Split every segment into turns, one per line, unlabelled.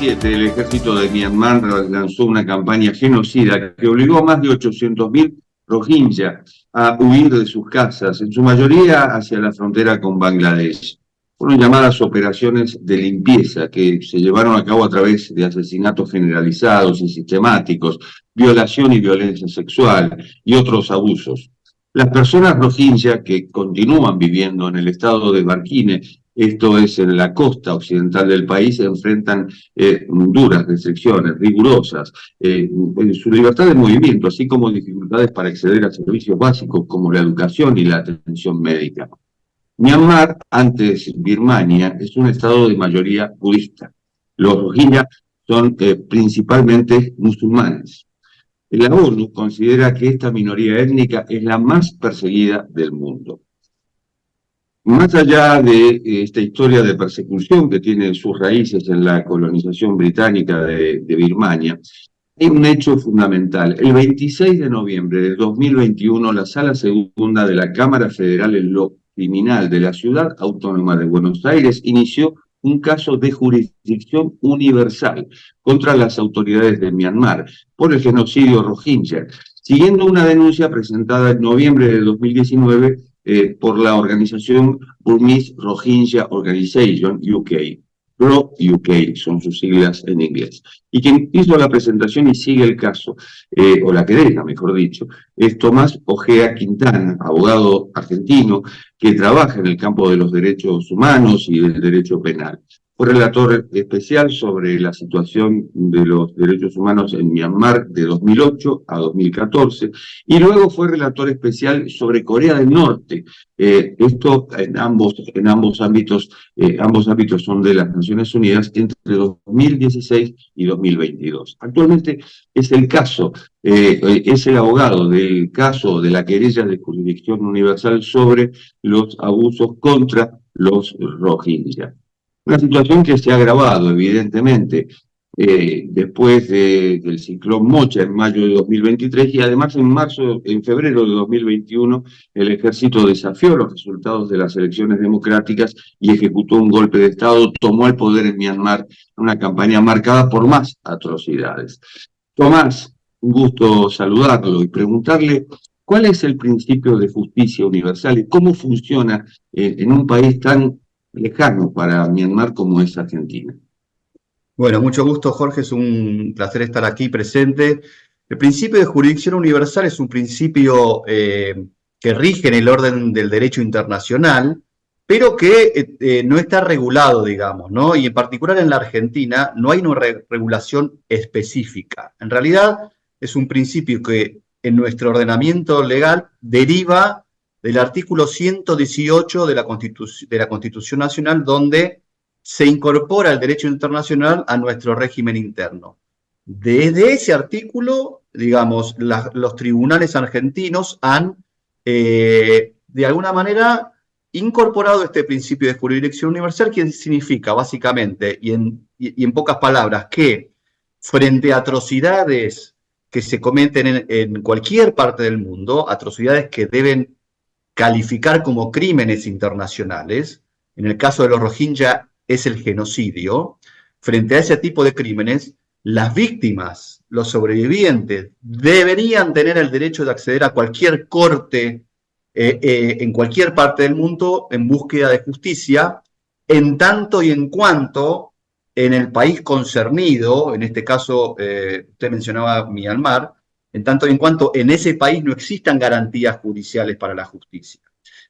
2017, el ejército de Myanmar lanzó una campaña genocida que obligó a más de 800.000 Rohingya a huir de sus casas, en su mayoría hacia la frontera con Bangladesh. Fueron llamadas operaciones de limpieza que se llevaron a cabo a través de asesinatos generalizados y sistemáticos, violación y violencia sexual y otros abusos. Las personas Rohingya que continúan viviendo en el estado de Rakhine, esto es en la costa occidental del país, enfrentan duras restricciones, rigurosas, en su libertad de movimiento, así como dificultades para acceder a servicios básicos como la educación y la atención médica. Myanmar, antes Birmania, es un estado de mayoría budista. Los Rohingya son principalmente musulmanes. La ONU considera que esta minoría étnica es la más perseguida del mundo. Más allá de esta historia de persecución que tiene sus raíces en la colonización británica de Birmania, hay un hecho fundamental. El 26 de noviembre de 2021, la Sala Segunda de la Cámara Federal en lo Criminal de la Ciudad Autónoma de Buenos Aires inició un caso de jurisdicción universal contra las autoridades de Myanmar por el genocidio Rohingya, siguiendo una denuncia presentada en noviembre de 2019 por la organización Burmese Rohingya Organization UK. Pro-UK son sus siglas en inglés. Y quien hizo la presentación y sigue el caso, o la querella, mejor dicho, es Tomás Ojea Quintana, abogado argentino que trabaja en el campo de los derechos humanos y del derecho penal. Fue relator especial sobre la situación de los derechos humanos en Myanmar de 2008 a 2014 y luego fue relator especial sobre Corea del Norte. Esto en ambos ámbitos son de las Naciones Unidas entre 2016 y 2022. Actualmente es el abogado del caso de la querella de jurisdicción universal sobre los abusos contra los Rohingya. Una situación que se ha agravado, evidentemente, después del ciclón Mocha en mayo de 2023 y además en febrero de 2021, el ejército desafió los resultados de las elecciones democráticas y ejecutó un golpe de Estado, tomó el poder en Myanmar, una campaña marcada por más atrocidades. Tomás, un gusto saludarlo y preguntarle cuál es el principio de justicia universal y cómo funciona en un país tan lejano para Myanmar como es Argentina.
Bueno, mucho gusto, Jorge, es un placer estar aquí presente. El principio de jurisdicción universal es un principio que rige en el orden del derecho internacional, pero que no está regulado, digamos, ¿no? Y en particular en la Argentina no hay una regulación específica. En realidad es un principio que en nuestro ordenamiento legal deriva del artículo 118 de la Constitución Nacional, donde se incorpora el derecho internacional a nuestro régimen interno. Desde ese artículo, digamos, los tribunales argentinos han, de alguna manera, incorporado este principio de jurisdicción universal, que significa, básicamente, y en pocas palabras, que frente a atrocidades que se cometen en cualquier parte del mundo, atrocidades que deben calificar como crímenes internacionales, en el caso de los Rohingya es el genocidio, frente a ese tipo de crímenes, las víctimas, los sobrevivientes, deberían tener el derecho de acceder a cualquier corte en cualquier parte del mundo en búsqueda de justicia, en tanto y en cuanto en el país concernido, en este caso usted mencionaba Myanmar, en tanto y en cuanto en ese país no existan garantías judiciales para la justicia.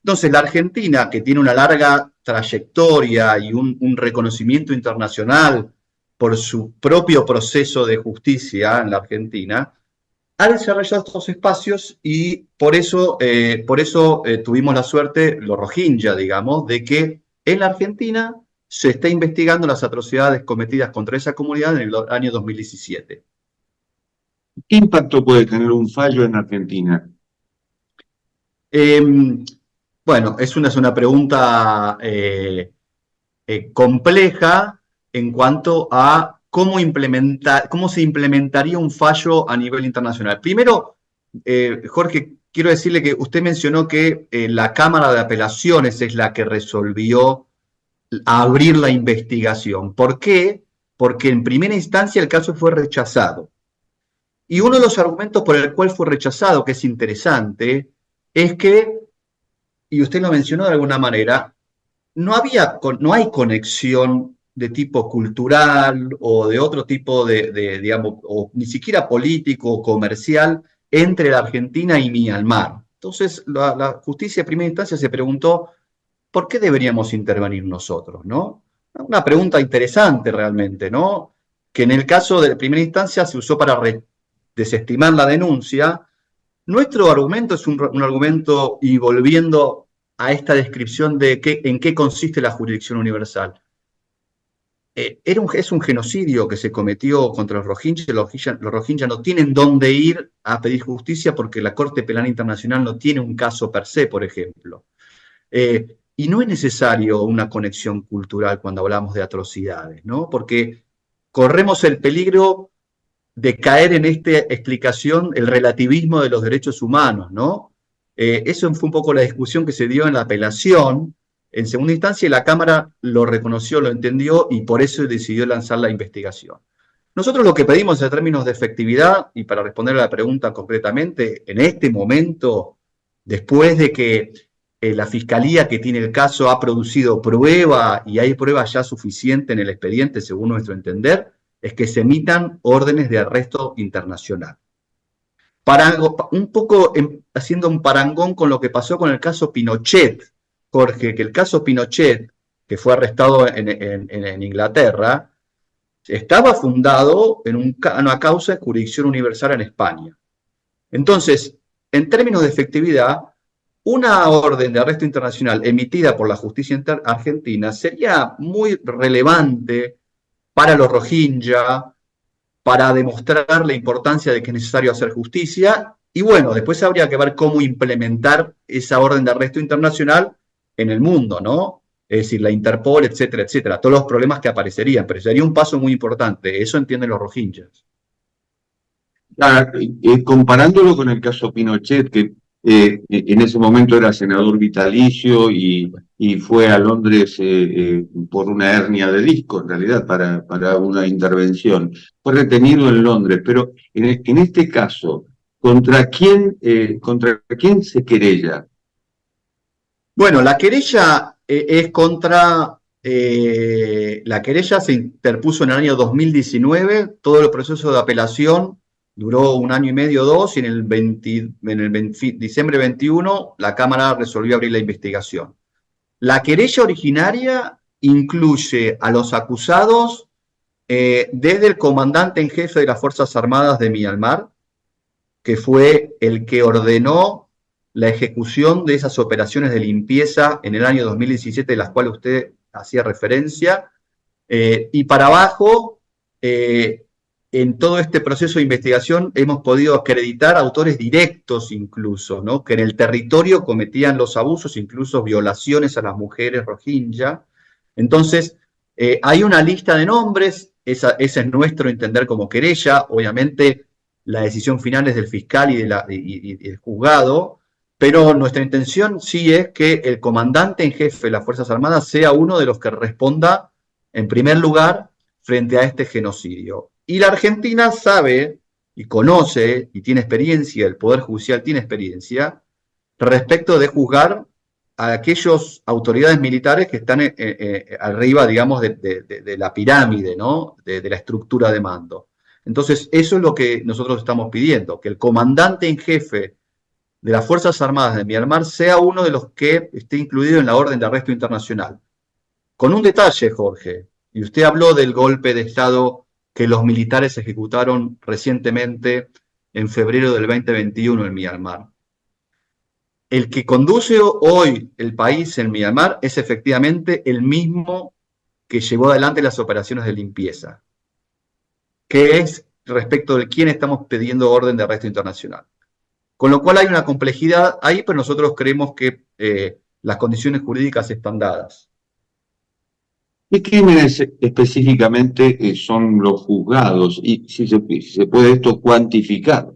Entonces, la Argentina, que tiene una larga trayectoria y un reconocimiento internacional por su propio proceso de justicia en la Argentina, ha desarrollado estos espacios y por eso tuvimos la suerte, los Rohingya, digamos, de que en la Argentina se está investigando las atrocidades cometidas contra esa comunidad en el año 2017.
¿Qué impacto puede tener un fallo en Argentina?
Bueno, es una pregunta compleja en cuanto a cómo se implementaría un fallo a nivel internacional. Primero, Jorge, quiero decirle que usted mencionó que la Cámara de Apelaciones es la que resolvió abrir la investigación. ¿Por qué? porque en primera instancia el caso fue rechazado. Y uno de los argumentos por el cual fue rechazado, que es interesante, es que, y usted lo mencionó de alguna manera, no hay conexión de tipo cultural o de otro tipo digamos, o ni siquiera político o comercial entre la Argentina y Myanmar. Entonces, la justicia de primera instancia se preguntó, ¿por qué deberíamos intervenir nosotros, no? Una pregunta interesante realmente, ¿no? Que en el caso de primera instancia se usó para desestimar la denuncia. Nuestro argumento es un argumento, y volviendo a esta descripción de en qué consiste la jurisdicción universal. Es un genocidio que se cometió contra los rohingyas. Los rohingyas no tienen dónde ir a pedir justicia porque la Corte Penal Internacional no tiene un caso per se, por ejemplo. Y no es necesario una conexión cultural cuando hablamos de atrocidades, ¿no? Porque corremos el peligro de caer en esta explicación, el relativismo de los derechos humanos, ¿no? Eso fue un poco la discusión que se dio en la apelación. En segunda instancia, la Cámara lo reconoció, lo entendió y por eso decidió lanzar la investigación. Nosotros lo que pedimos en términos de efectividad, y para responder a la pregunta concretamente, en este momento, después de que la Fiscalía que tiene el caso ha producido prueba y hay prueba ya suficiente en el expediente, según nuestro entender, es que se emitan órdenes de arresto internacional. Un poco haciendo un parangón con lo que pasó con el caso Pinochet, Jorge, que el caso Pinochet, que fue arrestado en Inglaterra, estaba fundado en una causa de jurisdicción universal en España. Entonces, en términos de efectividad, una orden de arresto internacional emitida por la justicia argentina sería muy relevante para los Rohingya, para demostrar la importancia de que es necesario hacer justicia. Y bueno, después habría que ver cómo implementar esa orden de arresto internacional en el mundo, ¿no? Es decir, la Interpol, etcétera, etcétera. Todos los problemas que aparecerían, pero sería un paso muy importante. Eso entienden los Rohingyas.
Comparándolo con el caso Pinochet, que en ese momento era senador vitalicio y fue a Londres por una hernia de disco, en realidad, para una intervención. Fue retenido en Londres, pero en este caso, ¿contra quién se querella?
Bueno, la querella es contra... la querella se interpuso en el año 2019, todo el proceso de apelación duró un año y medio, dos, y en el diciembre 21 la Cámara resolvió abrir la investigación. La querella originaria incluye a los acusados desde el comandante en jefe de las Fuerzas Armadas de Myanmar, que fue el que ordenó la ejecución de esas operaciones de limpieza en el año 2017, de las cuales usted hacía referencia, y para abajo, en todo este proceso de investigación hemos podido acreditar autores directos incluso, ¿no? Que en el territorio cometían los abusos, incluso violaciones a las mujeres rohingya. Entonces, hay una lista de nombres, ese es nuestro entender como querella, obviamente la decisión final es del fiscal y del juzgado, pero nuestra intención sí es que el comandante en jefe de las Fuerzas Armadas sea uno de los que responda en primer lugar frente a este genocidio. Y la Argentina sabe y conoce y tiene experiencia, el Poder Judicial tiene experiencia, respecto de juzgar a aquellas autoridades militares que están arriba, digamos, de la pirámide, ¿no? De la estructura de mando. Entonces, eso es lo que nosotros estamos pidiendo, que el comandante en jefe de las Fuerzas Armadas de Myanmar sea uno de los que esté incluido en la orden de arresto internacional. Con un detalle, Jorge, y usted habló del golpe de Estado que los militares ejecutaron recientemente en febrero del 2021 en Myanmar. El que conduce hoy el país en Myanmar es efectivamente el mismo que llevó adelante las operaciones de limpieza, que es respecto de quién estamos pidiendo orden de arresto internacional. Con lo cual hay una complejidad ahí, pero nosotros creemos que las condiciones jurídicas están dadas.
¿Qué crímenes específicamente son los juzgados? Y si se puede esto cuantificar.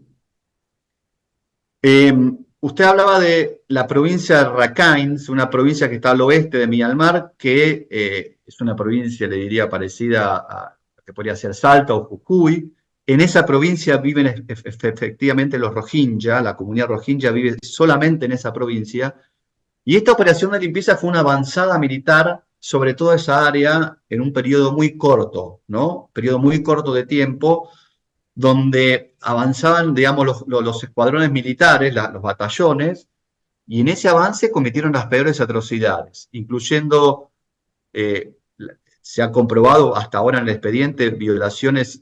Usted hablaba de la provincia de Rakhine, una provincia que está al oeste de Myanmar, que es una provincia, le diría, parecida a que podría ser Salta o Jujuy. En esa provincia viven efectivamente los Rohingya, la comunidad Rohingya vive solamente en esa provincia. Y esta operación de limpieza fue una avanzada militar sobre toda esa área en un periodo muy corto, ¿no? Periodo muy corto de tiempo, donde avanzaban, digamos, los escuadrones militares, los batallones, y en ese avance cometieron las peores atrocidades, incluyendo, eh, se ha comprobado hasta ahora en el expediente, violaciones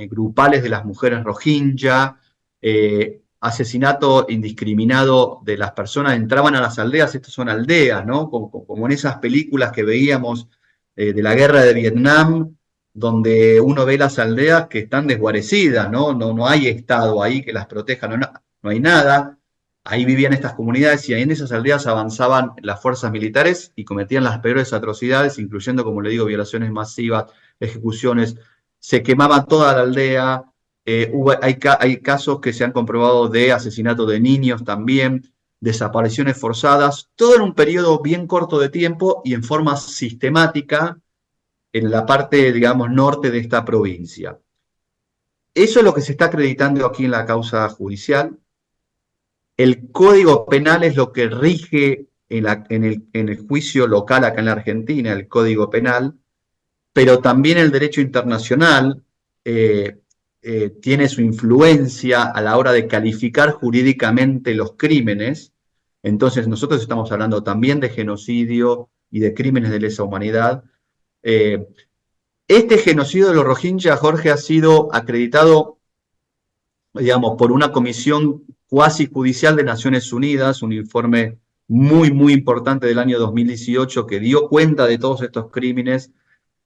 grupales de las mujeres Rohingya, asesinato indiscriminado de las personas, entraban a las aldeas, estas son aldeas, ¿no? Como en esas películas que veíamos de la guerra de Vietnam, donde uno ve las aldeas que están desguarecidas, ¿no? No hay Estado ahí que las proteja, no hay nada. Ahí vivían estas comunidades y ahí en esas aldeas avanzaban las fuerzas militares y cometían las peores atrocidades, incluyendo, como le digo, violaciones masivas, ejecuciones, se quemaba toda la aldea, hay casos que se han comprobado de asesinato de niños también, desapariciones forzadas, todo en un periodo bien corto de tiempo y en forma sistemática en la parte, digamos, norte de esta provincia. Eso es lo que se está acreditando aquí en la causa judicial. El Código Penal es lo que rige en el juicio local acá en la Argentina, el Código Penal, pero también el derecho internacional tiene su influencia a la hora de calificar jurídicamente los crímenes. Entonces nosotros estamos hablando también de genocidio y de crímenes de lesa humanidad. Este genocidio de los Rohingya, Jorge, ha sido acreditado, digamos, por una comisión cuasi judicial de Naciones Unidas, un informe muy importante del año 2018 que dio cuenta de todos estos crímenes,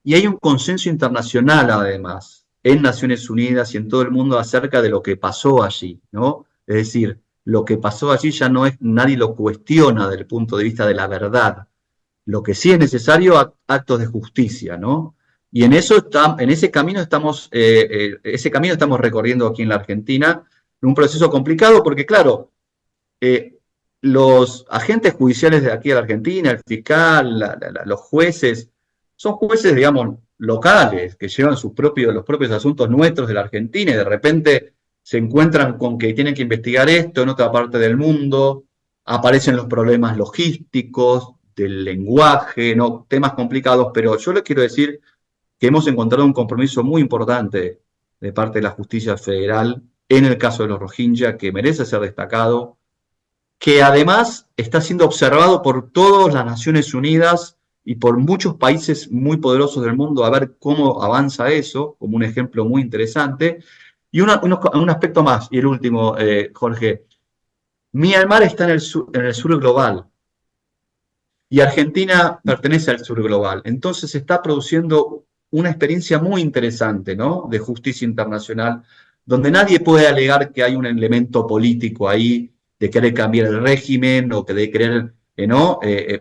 y hay un consenso internacional además en Naciones Unidas y en todo el mundo acerca de lo que pasó allí, ¿no? Es decir, lo que pasó allí ya no es, nadie lo cuestiona desde el punto de vista de la verdad. Lo que sí es necesario, actos de justicia, ¿no? Y en ese camino estamos recorriendo aquí en la Argentina, en un proceso complicado porque, claro, los agentes judiciales de aquí de la Argentina, el fiscal, los jueces, son jueces, digamos, locales, que llevan los propios asuntos nuestros de la Argentina y de repente se encuentran con que tienen que investigar esto en otra parte del mundo, aparecen los problemas logísticos, del lenguaje, ¿no? Temas complicados, pero yo les quiero decir que hemos encontrado un compromiso muy importante de parte de la justicia federal en el caso de los Rohingya, que merece ser destacado, que además está siendo observado por todas las Naciones Unidas y por muchos países muy poderosos del mundo a ver cómo avanza eso, como un ejemplo muy interesante. Y un aspecto más, y el último, Jorge. Myanmar está en el sur global y Argentina pertenece al sur global. Entonces se está produciendo una experiencia muy interesante, ¿no? De justicia internacional, donde nadie puede alegar que hay un elemento político ahí de querer cambiar el régimen o que de querer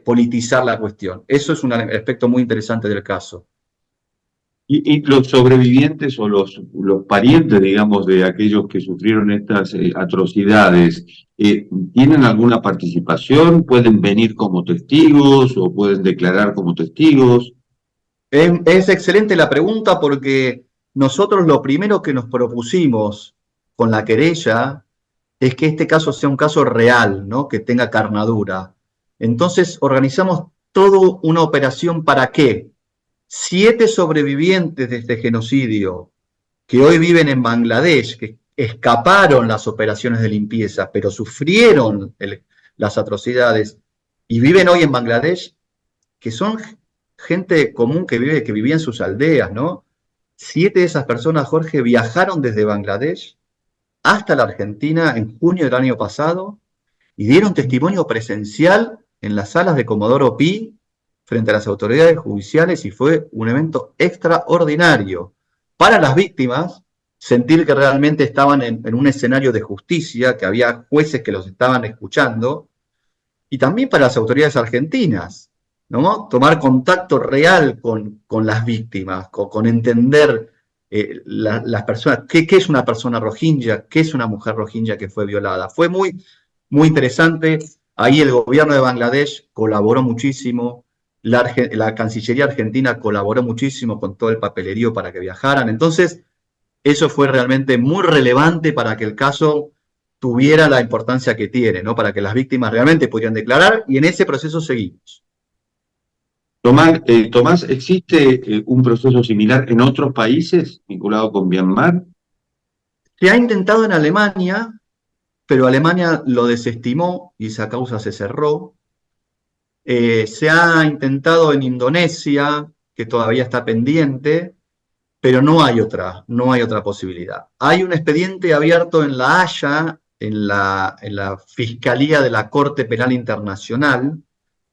politizar la cuestión. Eso es un aspecto muy interesante del caso.
Y los sobrevivientes o los parientes, digamos, de aquellos que sufrieron estas atrocidades, ¿tienen alguna participación? ¿Pueden venir como testigos o pueden declarar como testigos?
Es excelente la pregunta porque nosotros lo primero que nos propusimos con la querella es que este caso sea un caso real, ¿no? Que tenga carnadura. Entonces organizamos toda una operación para que 7 sobrevivientes de este genocidio que hoy viven en Bangladesh, que escaparon las operaciones de limpieza, pero sufrieron las atrocidades y viven hoy en Bangladesh, que son gente común que vivía en sus aldeas, ¿no? 7 de esas personas, Jorge, viajaron desde Bangladesh hasta la Argentina en junio del año pasado y dieron testimonio presencial en las salas de Comodoro Pi frente a las autoridades judiciales y fue un evento extraordinario para las víctimas, sentir que realmente estaban en un escenario de justicia, que había jueces que los estaban escuchando, y también para las autoridades argentinas, ¿no? Tomar contacto real con las víctimas, con entender las personas, qué es una persona rohingya, qué es una mujer rohingya que fue violada. Fue muy interesante. Ahí el gobierno de Bangladesh colaboró muchísimo. La Cancillería Argentina colaboró muchísimo con todo el papelerío para que viajaran. Entonces, eso fue realmente muy relevante para que el caso tuviera la importancia que tiene, ¿no? Para que las víctimas realmente pudieran declarar, y en ese proceso seguimos.
Tomás, ¿existe un proceso similar en otros países vinculado con Myanmar?
Se ha intentado en Alemania, pero Alemania lo desestimó y esa causa se cerró. Se ha intentado en Indonesia, que todavía está pendiente, pero no hay otra posibilidad. Hay un expediente abierto en La Haya, en la Fiscalía de la Corte Penal Internacional,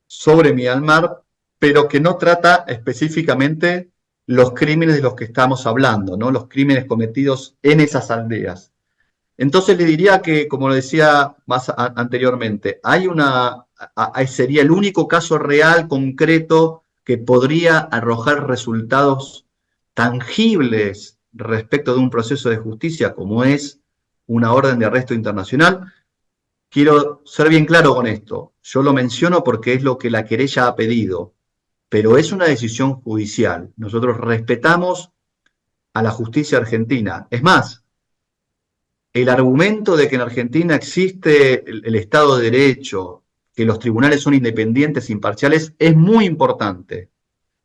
sobre Myanmar, pero que no trata específicamente los crímenes de los que estamos hablando, ¿no? Los crímenes cometidos en esas aldeas. Entonces le diría que, como lo decía más anteriormente, sería el único caso real, concreto, que podría arrojar resultados tangibles respecto de un proceso de justicia como es una orden de arresto internacional. Quiero ser bien claro con esto. Yo lo menciono porque es lo que la querella ha pedido, pero es una decisión judicial. Nosotros respetamos a la justicia argentina. Es más, el argumento de que en Argentina existe el Estado de Derecho, que los tribunales son independientes e imparciales, es muy importante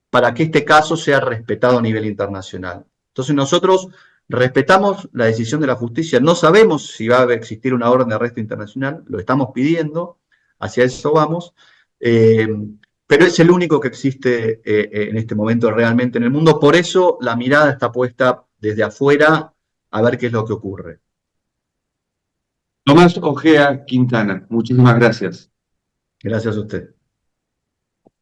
para que este caso sea respetado a nivel internacional. Entonces nosotros respetamos la decisión de la justicia, no sabemos si va a existir una orden de arresto internacional, lo estamos pidiendo, hacia eso vamos, pero es el único que existe en este momento realmente en el mundo, por eso la mirada está puesta desde afuera a ver qué es lo que ocurre.
Tomás Ojea Quintana, muchísimas gracias.
Gracias a usted.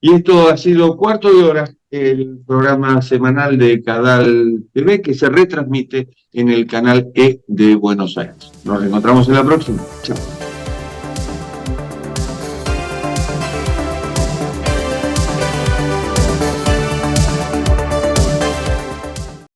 Y esto ha sido Cuarto de Hora, el programa semanal de Cadal TV que se retransmite en el canal E de Buenos Aires. Nos encontramos en la próxima. Chao.